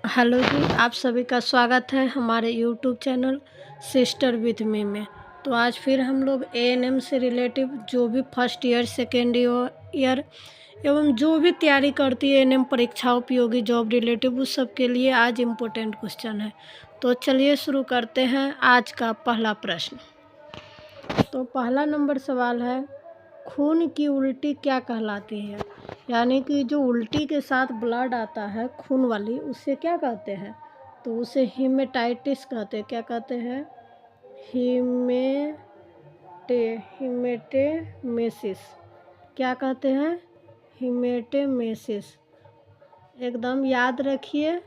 Hello जी, आप सभी का स्वागत है हमारे YouTube channel sister with me में। तो आज फिर हम लोग एएनएम से रिलेटिव जो भी फर्स्ट ईयर सेकेंड ईयर एवं जो भी तैयारी करती है एएनएम परीक्षा उपयोगी जॉब रिलेटिव उस सब के लिए आज इम्पोर्टेंट क्वेश्चन है। तो चलिए शुरू करते हैं आज का पहला प्रश्न। तो पहला नंबर सवाल है, खून की उल्टी क्या कहलाती है? यानी कि जो उल्टी के साथ ब्लड आता है खून वाली, उसे क्या कहते हैं? तो उसे हीमेटाइटिस कहते हैं। क्या कहते हैं? हीमेटेमेसिस। क्या कहते हैं? हीमेटेमेसिस। एकदम याद रखिए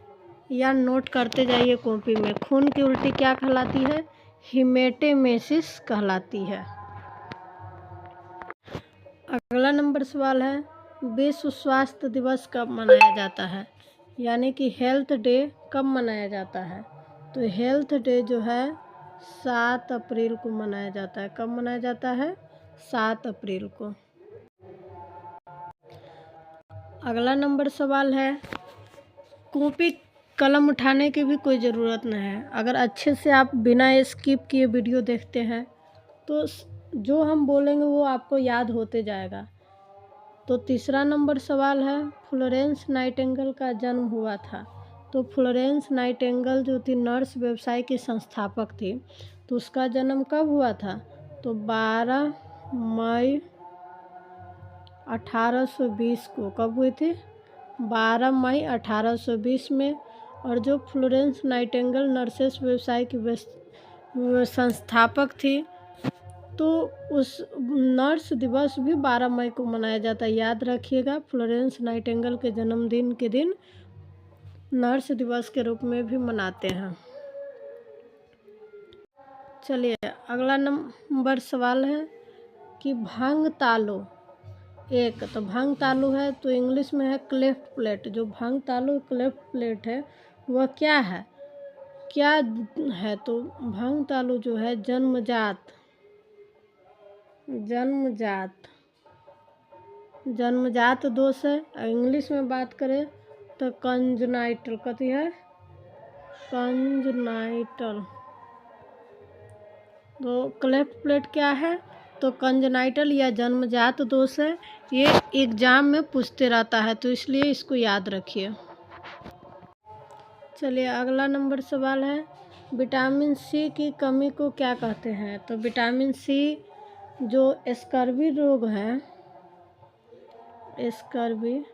या नोट करते जाइए कॉपी में। खून की उल्टी क्या कहलाती है? हीमेटेमेसिस कहलाती है। अगला नंबर सवाल है, विश्व स्वास्थ्य दिवस कब मनाया जाता है? यानी कि हेल्थ डे कब मनाया जाता है? तो हेल्थ डे जो है 7 अप्रैल को मनाया जाता है। कब मनाया जाता है? 7 अप्रैल को। अगला नंबर सवाल है, कॉपी कलम उठाने की भी कोई ज़रूरत नहीं है। अगर अच्छे से आप बिना स्किप किए वीडियो देखते हैं तो जो हम बोलेंगे वो आपको याद होते जाएगा। तो तीसरा नंबर सवाल है, फ्लोरेंस नाइटिंगेल का जन्म हुआ था। तो फ्लोरेंस नाइटिंगेल जो थी नर्स व्यवसाय की संस्थापक थी, तो उसका जन्म कब हुआ था? तो 12 मई 1820 को। कब हुई थी? 12 मई 1820 में। और जो फ्लोरेंस नाइटिंगेल नर्सेस व्यवसाय की संस्थापक थी, तो उस नर्स दिवस भी 12 मई को मनाया जाता है। याद रखिएगा, फ्लोरेंस नाइटिंगेल के जन्मदिन के दिन नर्स दिवस के रूप में भी मनाते हैं। चलिए अगला नंबर सवाल है कि भंग तालु एक, तो भंग तालु है तो इंग्लिश में है क्लेफ्ट प्लेट। जो भंग तालु क्लेफ्ट प्लेट है वह क्या है? क्या है? तो भंग तालु जो है जन्मजात दोष है। इंग्लिश में बात करें तो कंजनाइटल। कथी है? कंजनाइटल। तो क्लेफ्ट प्लेट क्या है? तो कंजनाइटल या जन्मजात दोष है। ये एग्जाम में पूछते रहता है, तो इसलिए इसको याद रखिए। चलिए अगला नंबर सवाल है, विटामिन सी की कमी को क्या कहते हैं? तो विटामिन सी जो स्कर्वी रोग है, स्कर्वी,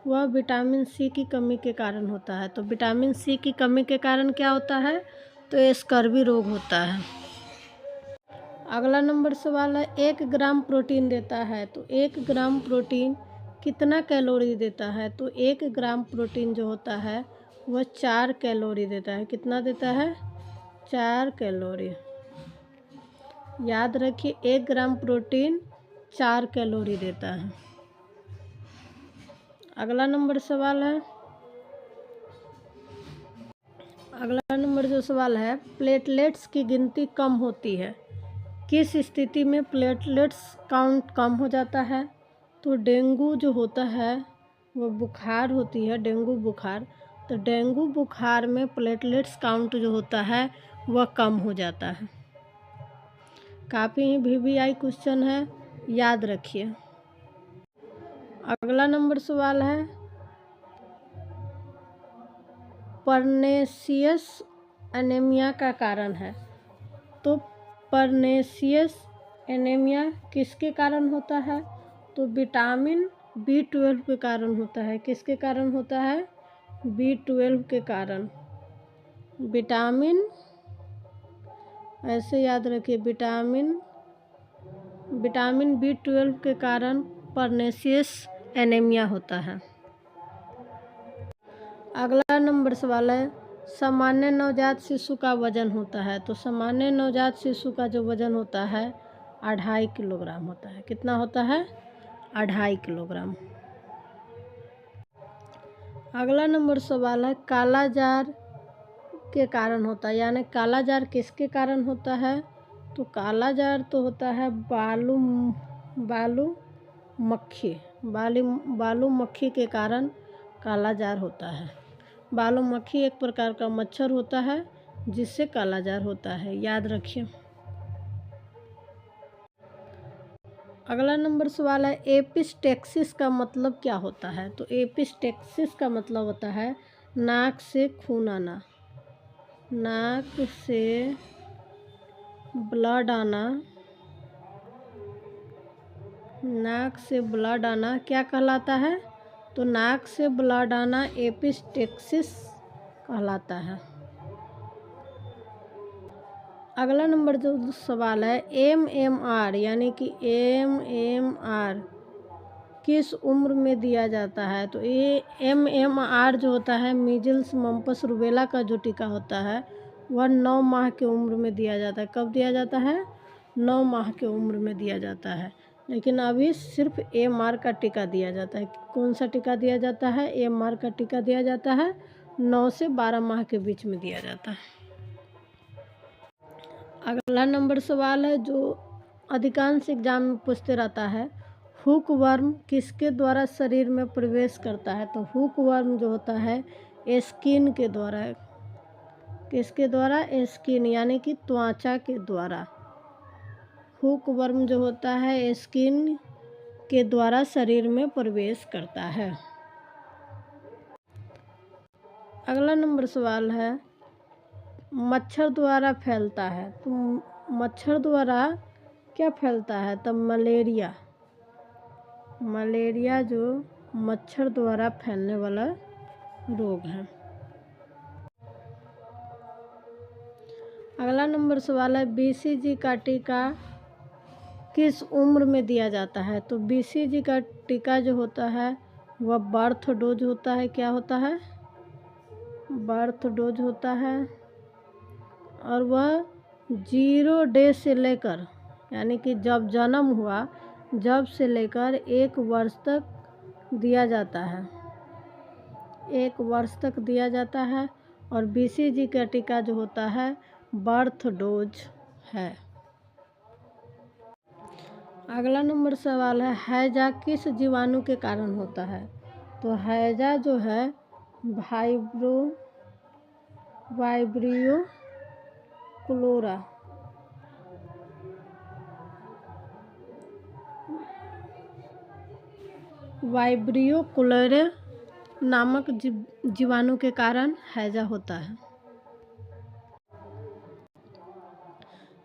वह विटामिन सी की कमी के कारण होता है। तो विटामिन सी की कमी के कारण क्या होता है? तो स्कर्वी रोग होता है। अगला नंबर सवाल है, 1 ग्राम प्रोटीन देता है। तो 1 ग्राम प्रोटीन कितना कैलोरी देता है? तो 1 ग्राम प्रोटीन जो होता है वह 4 कैलोरी देता है। कितना देता है? 4 कैलोरी। याद रखिए, 1 ग्राम प्रोटीन 4 कैलोरी देता है। अगला नंबर सवाल है, अगला नंबर जो सवाल है, प्लेटलेट्स की गिनती कम होती है। किस स्थिति में प्लेटलेट्स काउंट कम हो जाता है? तो डेंगू जो होता है वो बुखार होती है, डेंगू बुखार। तो डेंगू बुखार में प्लेटलेट्स काउंट जो होता है वह कम हो जाता है। काफ़ी ही VVI क्वेश्चन है, याद रखिए। अगला नंबर सवाल है, परनेसियस एनीमिया का कारण है। तो परनेसियस एनीमिया किसके कारण होता है? तो विटामिन B12 के कारण होता है। किसके कारण होता है? B12 के कारण। विटामिन, ऐसे याद रखिए, विटामिन B12 के कारण परनेसियस एनीमिया होता है। अगला नंबर सवाल है, सामान्य नवजात शिशु का वजन होता है। तो सामान्य नवजात शिशु का जो वजन होता है 2.5 किलोग्राम होता है। कितना होता है? 2.5 किलोग्राम। अगला नंबर सवाल है, काला जार के कारण होता है। यानी काला जार किसके कारण होता है? तो काला जार तो होता है बालू मक्खी के कारण काला जार होता है। बालूमक्खी एक प्रकार का मच्छर होता है जिससे कालाजार होता है, याद रखिए। अगला नंबर सवाल है एपिस्टेक्सिस का मतलब क्या होता है। तो एपिस्टेक्सिस का मतलब होता है नाक से खून आना, नाक से ब्लड आना, नाक से ब्लड आना क्या कहलाता है। तो नाक से ब्लड आना एपिस्टेक्सिस कहलाता है। अगला नंबर जो सवाल है MMR यानी कि MMR किस उम्र में दिया जाता है। तो ये MMR जो होता है मीजल्स मम्पस रूबेला का जो टीका होता है वह 9 माह की उम्र में दिया जाता है। कब दिया जाता है? 9 माह की उम्र में दिया जाता है। लेकिन अभी सिर्फ MR का टीका दिया जाता है। कौन सा टीका दिया जाता है? MR का टीका दिया जाता है, 9 से 12 माह के बीच में दिया जाता है। अगला नंबर सवाल है जो अधिकांश एग्जाम में पूछते रहता है, हुक वर्म किसके द्वारा शरीर में प्रवेश करता है। तो हुक वर्म जो होता है स्किन के द्वारा, किसके द्वारा? स्किन यानी कि त्वचा के द्वारा। हुक वर्म जो होता है स्किन के द्वारा शरीर में प्रवेश करता है। अगला नंबर सवाल है मच्छर द्वारा फैलता है। तो मच्छर द्वारा क्या फैलता है? तब मलेरिया, मलेरिया जो मच्छर द्वारा फैलने वाला रोग है। अगला नंबर सवाल है BCG का टीका किस उम्र में दिया जाता है। तो BCG का टीका जो होता है वह बर्थ डोज होता है। क्या होता है? बर्थ डोज होता है और वह 0 डे से लेकर यानी कि जब जन्म हुआ जब से लेकर 1 वर्ष तक दिया जाता है, 1 वर्ष तक दिया जाता है। और BCG का टीका जो होता है बर्थ डोज है। अगला नंबर सवाल है हैजा किस जीवाणु के कारण होता है। तो हैजा जो है वाइब्रियो क्लोरा, वाइब्रियो क्लोरा नामक जीवाणु के कारण हैजा होता है।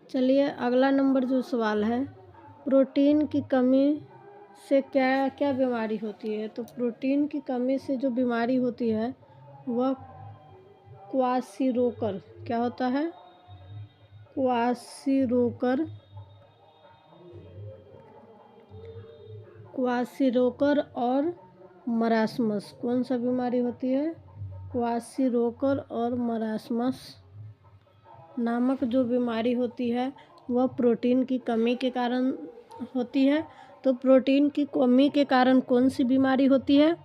चलिए अगला नंबर जो सवाल है प्रोटीन की कमी से क्या क्या बीमारी होती है। तो प्रोटीन की कमी से जो बीमारी होती है वह क्वाशीरोकर, क्या होता है? क्वाशीरोकर और मरासमस। कौन सा बीमारी होती है? क्वाशीरोकर और मरासमस नामक जो बीमारी होती है वह प्रोटीन की कमी के कारण होती है। तो प्रोटीन की कमी के कारण कौन सी बीमारी होती है?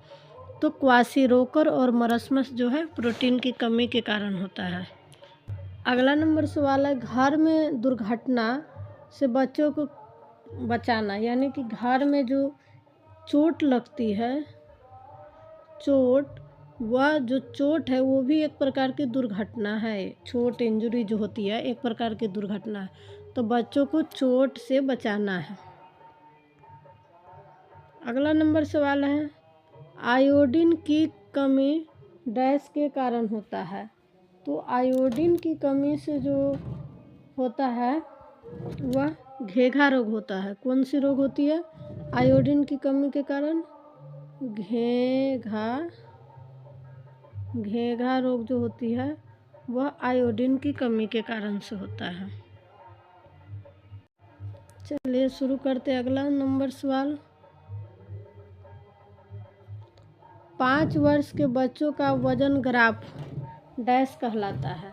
तो क्वाशीरोकर और मरासमस जो है प्रोटीन की कमी के कारण होता है। अगला नंबर सवाल है घर में दुर्घटना से बच्चों को बचाना, यानी कि घर में जो चोट लगती है, वह जो चोट है वो भी एक प्रकार की दुर्घटना है। चोट इंजरी जो होती है एक प्रकार की दुर्घटना है। तो बच्चों को चोट से बचाना है। अगला नंबर सवाल है आयोडीन की कमी डैश के कारण होता है। तो आयोडीन की कमी से जो होता है वह घेघा रोग होता है। कौन सी रोग होती है? आयोडीन की कमी के कारण घेघा रोग जो होती है वह आयोडीन की कमी के कारण से होता है। चलिए शुरू करते हैं अगला नंबर सवाल। 5 वर्ष के बच्चों का वजन ग्राफ डैश कहलाता है।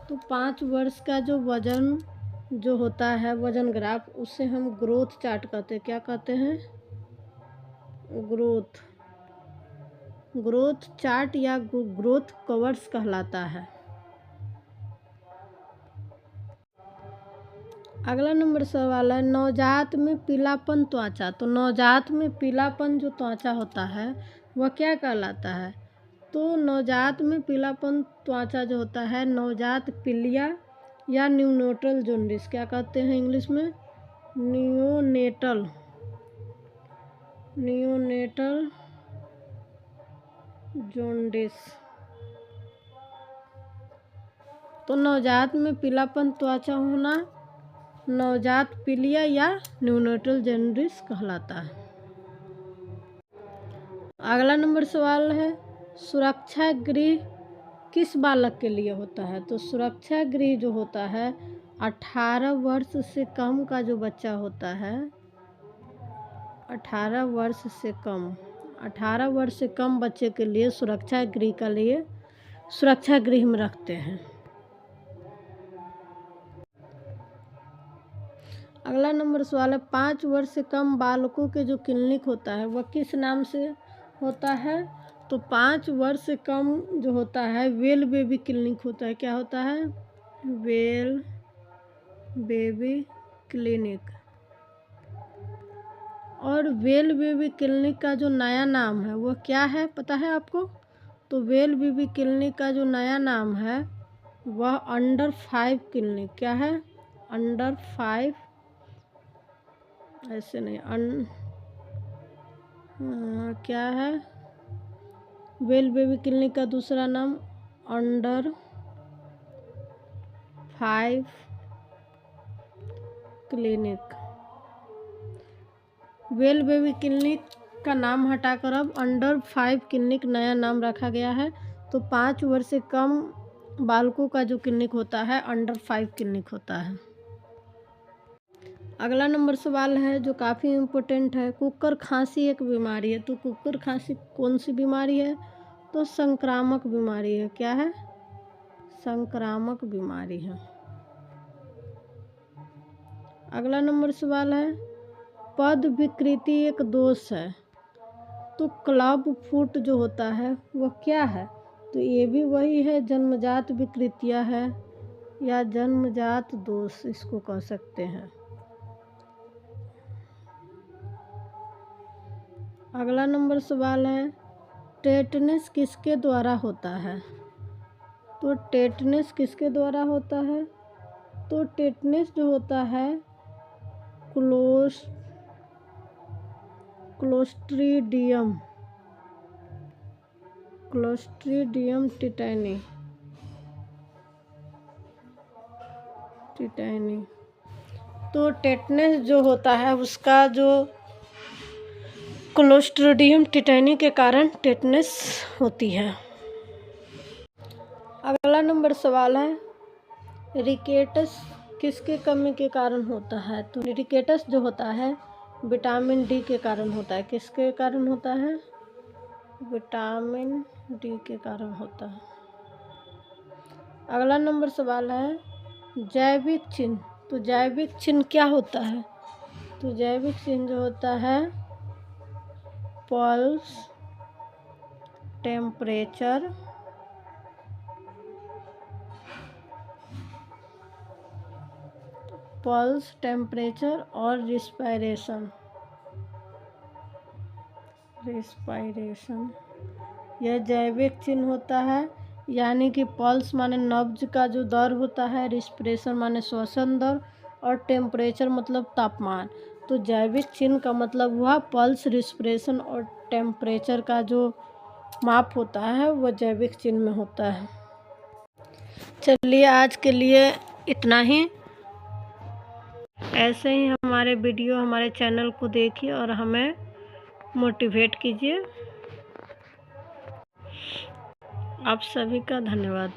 तो 5 वर्ष का जो वजन जो होता है वजन ग्राफ, उससे हम ग्रोथ चार्ट कहते हैं। क्या कहते हैं? ग्रोथ चार्ट या ग्रोथ कवर्स कहलाता है। अगला नंबर सवाल है नवजात में पीलापन त्वचा। तो नवजात में पीलापन जो त्वचा होता है वह क्या कहलाता है? तो नवजात में पीलापन त्वचा जो होता है नवजात पीलिया या न्यूनेटल जॉन्डिस, क्या कहते हैं इंग्लिश में, नियोनेटल जॉन्डिस। तो नवजात में पीलापन त्वचा होना नवजात पीलिया या न्यूनेटल जॉन्डिस कहलाता है। अगला नंबर सवाल है, सुरक्षा गृह किस बालक के लिए होता है। तो सुरक्षा गृह जो होता है 18 वर्ष से कम का जो बच्चा होता है, 18 वर्ष से कम बच्चे के लिए सुरक्षा गृह में रखते हैं। अगला नंबर सवाल है, 5 वर्ष से कम बालकों के जो क्लिनिक होता है वह किस नाम से होता है। तो 5 वर्ष से कम जो होता है वेल बेबी क्लिनिक होता है। क्या होता है, वेल बेबी क्लिनिक। और वेल बेबी क्लिनिक का जो नया नाम है वह क्या है, पता है आपको। तो वेल बेबी क्लिनिक का जो नया नाम है वह अंडर 5 क्लिनिक, क्या है, अंडर 5, ऐसे नहीं, क्या है, वेल बेबी क्लिनिक का दूसरा नाम under 5 clinic. Well baby clinic का नाम हटाकर अब अंडर 5 क्लिनिक नया नाम रखा गया है। तो 5 वर्ष से कम बालकों का जो क्लिनिक होता है अंडर 5 क्लिनिक होता है। अगला नंबर सवाल है जो काफ़ी इम्पोर्टेंट है, कुकर खांसी एक बीमारी है। तो कुकर खांसी कौन सी बीमारी है। तो संक्रामक बीमारी है। क्या है, संक्रामक बीमारी है। अगला नंबर सवाल है, पद विकृति एक दोष है। तो क्लब फुट जो होता है वह क्या है। तो ये भी वही है, जन्मजात विकृतियाँ है या जन्मजात दोष इसको कह सकते हैं। अगला नंबर सवाल है, टेटनस किसके द्वारा होता है। तो टेटनस किसके द्वारा होता है। तो टेटनस जो होता है क्लोस्ट्रीडियम टिटानी। तो टेटनस जो होता है उसका जो क्लोस्ट्रीडियम टिटानी के कारण टेटनस होती है। अगला नंबर सवाल है, रिकेटस किसके कमी के कारण होता है। तो रिकेटस जो होता है विटामिन डी के कारण होता है। किसके कारण होता है, विटामिन डी के कारण होता है। अगला नंबर सवाल है, जैविक चिन्ह। तो जैविक चिन्ह क्या होता है। तो जैविक चिन्ह जो होता है पल्स, टेम्परेचर, और रिस्पायरेशन। यह जैविक चिन्ह होता है, यानी कि पल्स माने नब्ज का जो दर होता है, रिस्पिरेशन माने श्वसन दर, और टेम्परेचर मतलब तापमान। तो जैविक चिन्ह का मतलब हुआ पल्स, रिस्पिरेशन और टेम्परेचर का जो माप होता है वह जैविक चिन्ह में होता है। चलिए आज के लिए इतना ही। ऐसे ही हमारे वीडियो हमारे चैनल को देखिए और हमें मोटिवेट कीजिए। आप सभी का धन्यवाद।